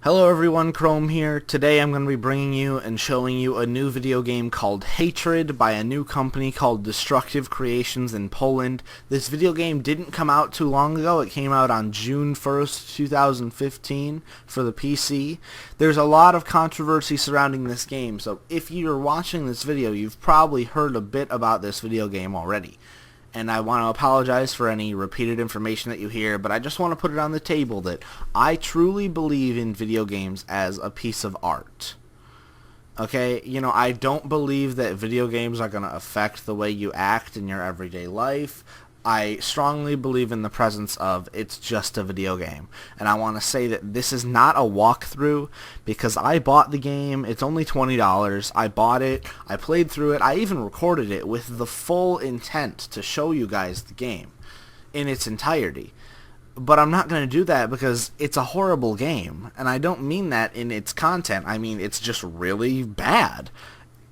Hello everyone, Chrome here. Today I'm going to be bringing you and showing you a new video game called Hatred by a new company called Destructive Creations in Poland. This video game didn't come out too long ago. It came out on June 1st, 2015 for the PC. There's a lot of controversy surrounding this game, so if you're watching this video, you've probably heard a bit about this video game already. And I want to apologize for any repeated information that you hear, but I just want to put it on the table that I truly believe in video games as a piece of art. Okay, I don't believe that video games are going to affect the way you act in your everyday life. I strongly believe in the presence of it's just a video game. And I want to say that this is not a walkthrough because I bought the game. It's only $20. I bought it. I played through it. I even recorded it with the full intent to show you guys the game in its entirety. But I'm not going to do that because it's a horrible game. And I don't mean that in its content. I mean it's just really bad.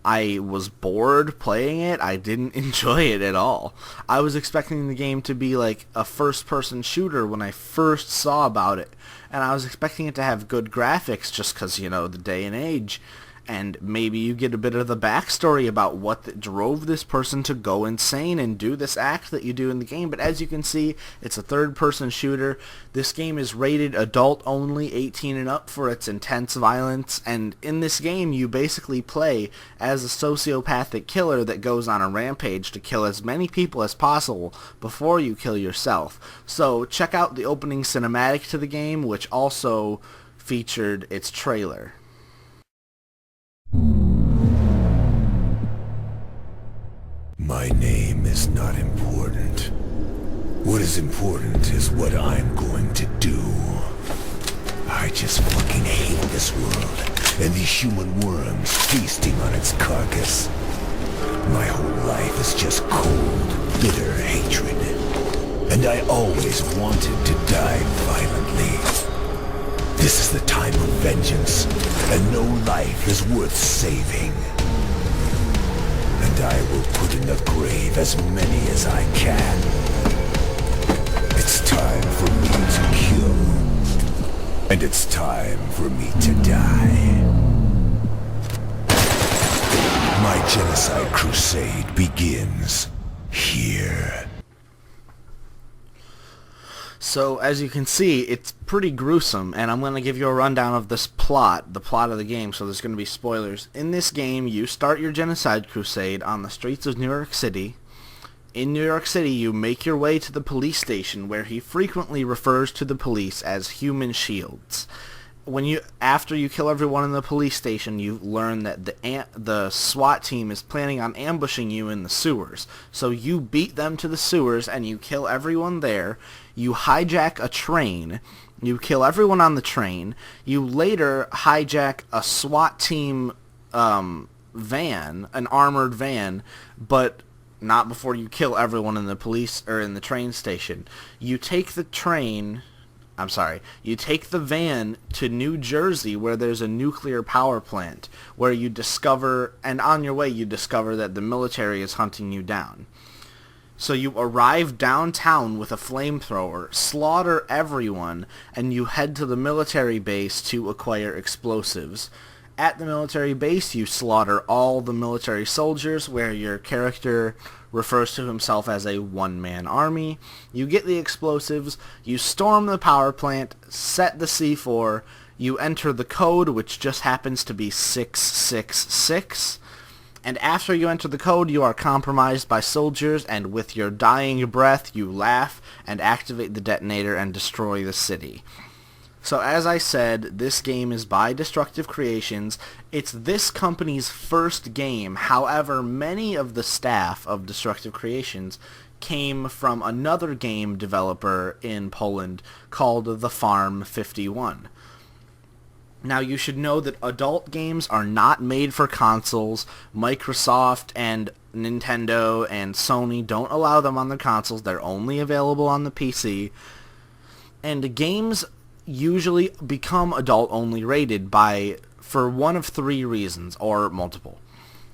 I was bored playing it. I didn't enjoy it at all. I was expecting the game to be like a first-person shooter when I first saw about it. And I was expecting it to have good graphics just because, the day and age. And maybe you get a bit of the backstory about what drove this person to go insane and do this act that you do in the game. But as you can see, it's a third-person shooter. This game is rated adult only, 18 and up, for its intense violence. And in this game, you basically play as a sociopathic killer that goes on a rampage to kill as many people as possible before you kill yourself. So check out the opening cinematic to the game, which also featured its trailer. My name is not important. What is important is what I'm going to do. I just fucking hate this world and these human worms feasting on its carcass. My whole life is just cold, bitter hatred. And I always wanted to die violently. This is the time of vengeance, and no life is worth saving. And I will put in the grave as many as I can. It's time for me to kill. And it's time for me to die. My genocide crusade begins here. So, as you can see, it's pretty gruesome, and I'm going to give you a rundown of this plot, the plot of the game, so there's going to be spoilers. In this game, you start your genocide crusade on the streets of New York City. In New York City, you make your way to the police station, where he frequently refers to the police as human shields. After you kill everyone in the police station, you learn that the SWAT team is planning on ambushing you in the sewers. So you beat them to the sewers and you kill everyone there. You hijack a train. You kill everyone on the train. You later hijack a SWAT team van, an armored van, but not before you kill everyone in the police or in the train station. You take the van to New Jersey where there's a nuclear power plant where you discover, and on your way you discover that the military is hunting you down. So you arrive downtown with a flamethrower, slaughter everyone, and you head to the military base to acquire explosives. At the military base, you slaughter all the military soldiers, where your character refers to himself as a one-man army. You get the explosives, you storm the power plant, set the C4, you enter the code, which just happens to be 666, and after you enter the code, you are compromised by soldiers, and with your dying breath, you laugh and activate the detonator and destroy the city. So as I said, this game is by Destructive Creations. It's this company's first game. However, many of the staff of Destructive Creations came from another game developer in Poland called The Farm 51. Now, you should know that adult games are not made for consoles. Microsoft and Nintendo and Sony don't allow them on their consoles. They're only available on the PC. And games usually become adult-only rated for one of three reasons, or multiple.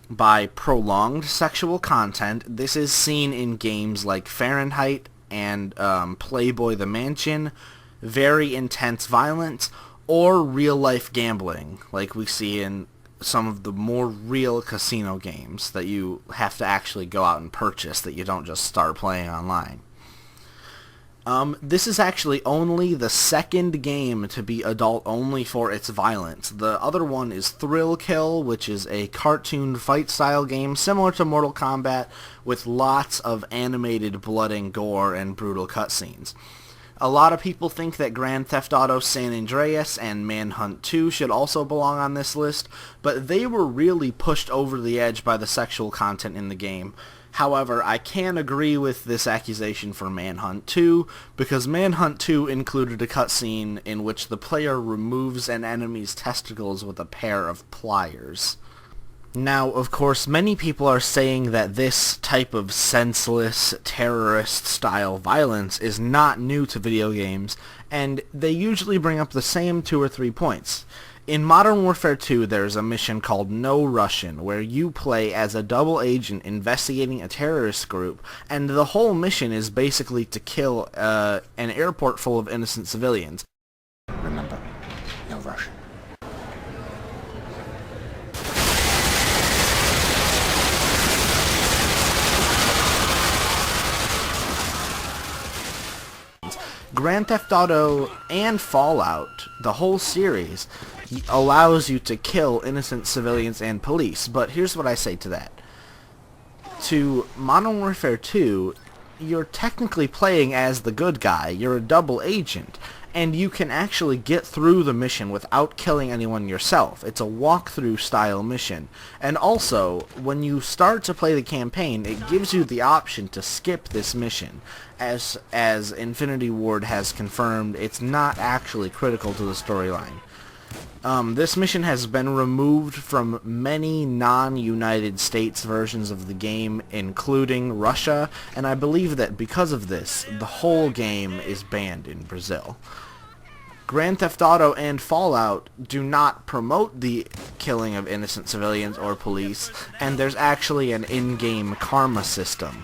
By prolonged sexual content. This is seen in games like Fahrenheit and Playboy the Mansion. Very intense violence. or real-life gambling, like we see in some of the more real casino games that you have to actually go out and purchase, that you don't just start playing online. This is actually only the second game to be adult-only for its violence. The other one is Thrill Kill, which is a cartoon fight-style game similar to Mortal Kombat, with lots of animated blood and gore and brutal cutscenes. A lot of people think that Grand Theft Auto San Andreas and Manhunt 2 should also belong on this list, but they were really pushed over the edge by the sexual content in the game. However, I can agree with this accusation for Manhunt 2, because Manhunt 2 included a cutscene in which the player removes an enemy's testicles with a pair of pliers. Now, of course, many people are saying that this type of senseless, terrorist-style violence is not new to video games, and they usually bring up the same 2 or 3 points. In Modern Warfare 2, there's a mission called No Russian, where you play as a double agent investigating a terrorist group, and the whole mission is basically to kill an airport full of innocent civilians. Remember, no Russian. Grand Theft Auto and Fallout, the whole series, allows you to kill innocent civilians and police, but here's what I say to that. To Modern Warfare 2, you're technically playing as the good guy, you're a double agent, and you can actually get through the mission without killing anyone yourself. It's a walkthrough style mission. And also, when you start to play the campaign, it gives you the option to skip this mission. As Infinity Ward has confirmed, it's not actually critical to the storyline. This mission has been removed from many non-United States versions of the game, including Russia, and I believe that because of this, the whole game is banned in Brazil. Grand Theft Auto and Fallout do not promote the killing of innocent civilians or police, and there's actually an in-game karma system.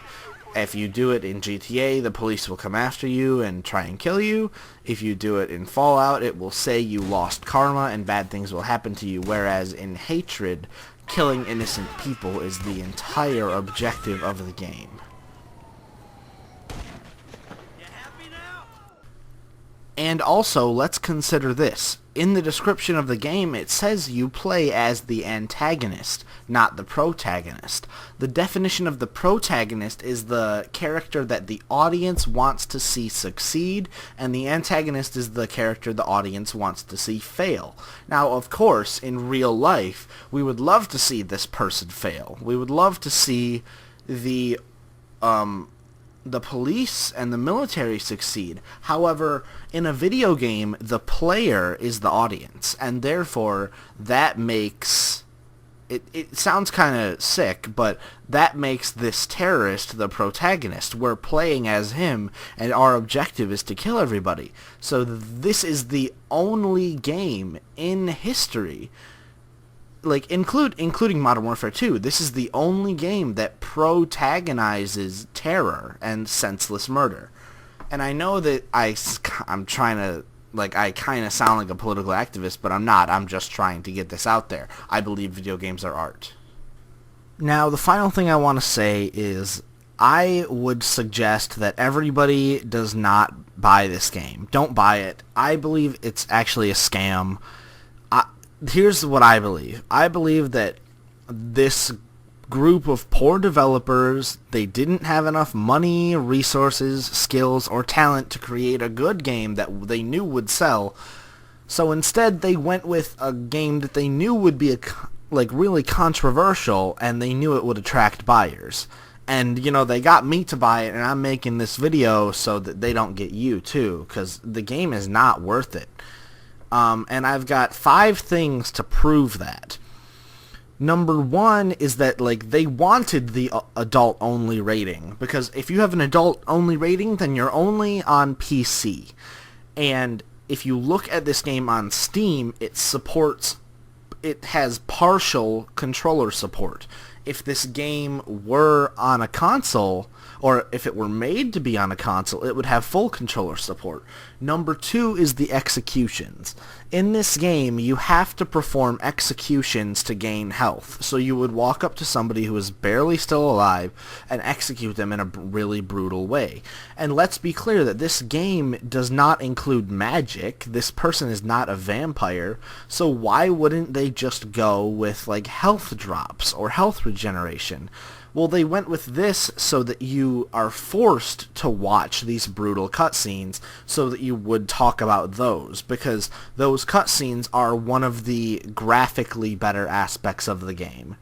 If you do it in GTA, the police will come after you and try and kill you. If you do it in Fallout, it will say you lost karma and bad things will happen to you, whereas in Hatred, killing innocent people is the entire objective of the game. And also, let's consider this. In the description of the game, it says you play as the antagonist, not the protagonist. The definition of the protagonist is the character that the audience wants to see succeed, and the antagonist is the character the audience wants to see fail. Now, of course, in real life, we would love to see this person fail. We would love to see the police and the military succeed. However, in a video game, the player is the audience, and therefore that makes it sounds kind of sick, but that makes this terrorist the protagonist. We're playing as him, and our objective is to kill everybody. So this is the only game in history, like including Modern Warfare 2, this is the only game that protagonizes terror and senseless murder. And I know that I'm trying to, like, I kind of sound like a political activist, but I'm not. I'm just trying to get this out there. I believe video games are art. Now, the final thing I want to say is I would suggest that everybody does not buy this game. Don't buy it. I believe it's actually a scam. Here's what I believe. I believe that this group of poor developers, they didn't have enough money, resources, skills, or talent to create a good game that they knew would sell. So instead, they went with a game that they knew would be really controversial, and they knew it would attract buyers. And, you know, they got me to buy it, and I'm making this video so that they don't get you, too, because the game is not worth it. And I've got 5 things to prove that. Number 1 is that, like, they wanted the adult-only rating, because if you have an adult-only rating, then you're only on PC. And if you look at this game on Steam, it has partial controller support. if this game were on a console, or if it were made to be on a console, it would have full controller support. Number 2 is the executions. In this game, you have to perform executions to gain health. So you would walk up to somebody who is barely still alive and execute them in a really brutal way. And let's be clear that this game does not include magic. This person is not a vampire. So why wouldn't they just go with like health drops or health regeneration? Well, they went with this so that you are forced to watch these brutal cutscenes so that you would talk about those, because those cutscenes are one of the graphically better aspects of the game.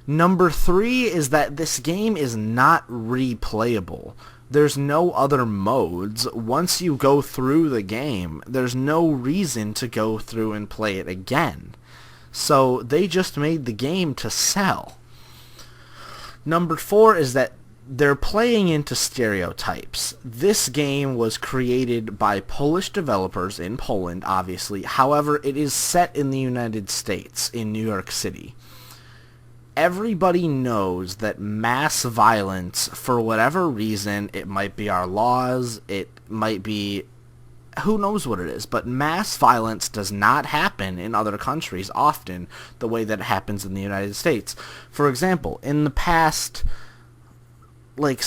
Number 3 is that this game is not replayable. There's no other modes. Once you go through the game, there's no reason to go through and play it again. So they just made the game to sell. Number 4 is that they're playing into stereotypes. This game was created by Polish developers in Poland, obviously. However, it is set in the United States, in New York City. Everybody knows that mass violence, for whatever reason, it might be our laws, it might be who knows what it is, but mass violence does not happen in other countries often the way that it happens in the United States. For example, in the past like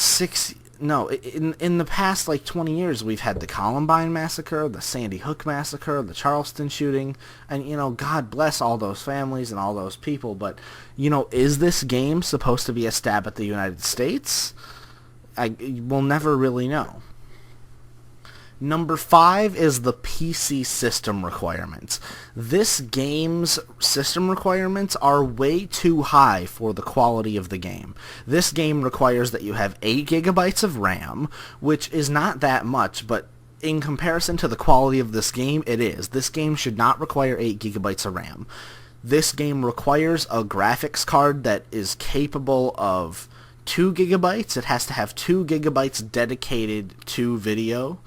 20 years, we've had the Columbine massacre, the Sandy Hook massacre, the Charleston shooting, and God bless all those families and all those people, but is this game supposed to be a stab at the United States? We'll never really know. Number 5 is the PC system requirements. This game's system requirements are way too high for the quality of the game. This game requires that you have 8 gigabytes of RAM, which is not that much, but in comparison to the quality of this game, it is. This game should not require 8 gigabytes of RAM. This game requires a graphics card that is capable of 2 gigabytes. It has to have 2 gigabytes dedicated to video,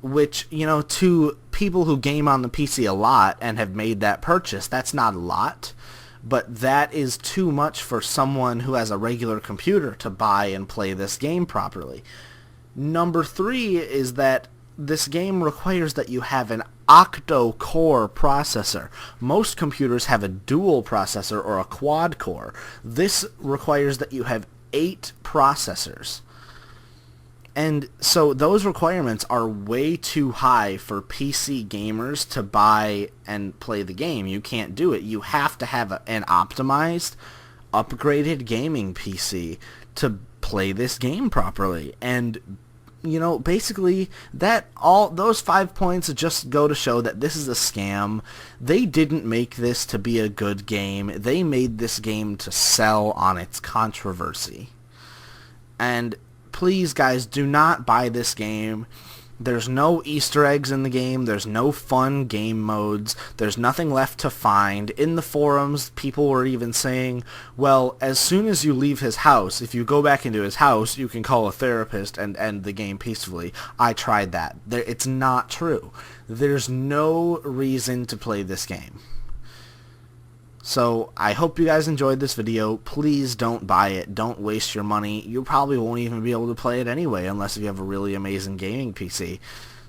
which, to people who game on the PC a lot and have made that purchase, that's not a lot, but that is too much for someone who has a regular computer to buy and play this game properly. Number 3 is that this game requires that you have an octo-core processor. Most computers have a dual processor or a quad-core. This requires that you have 8 processors. And so those requirements are way too high for PC gamers to buy and play the game. You can't do it. You have to have an optimized, upgraded gaming PC to play this game properly. And basically those 5 points just go to show that this is a scam. They didn't make this to be a good game. They made this game to sell on its controversy. And please, guys, do not buy this game. There's no Easter eggs in the game. There's no fun game modes. There's nothing left to find. In the forums, people were even saying, well, as soon as you leave his house, if you go back into his house, you can call a therapist and end the game peacefully. I tried that. It's not true. There's no reason to play this game. So I hope you guys enjoyed this video. Please don't buy it. Don't waste your money. You probably won't even be able to play it anyway unless you have a really amazing gaming PC.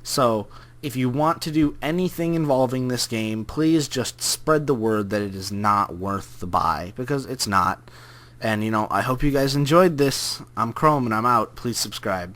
So if you want to do anything involving this game, please just spread the word that it is not worth the buy, because it's not. And I hope you guys enjoyed this. I'm Chrome and I'm out. Please subscribe.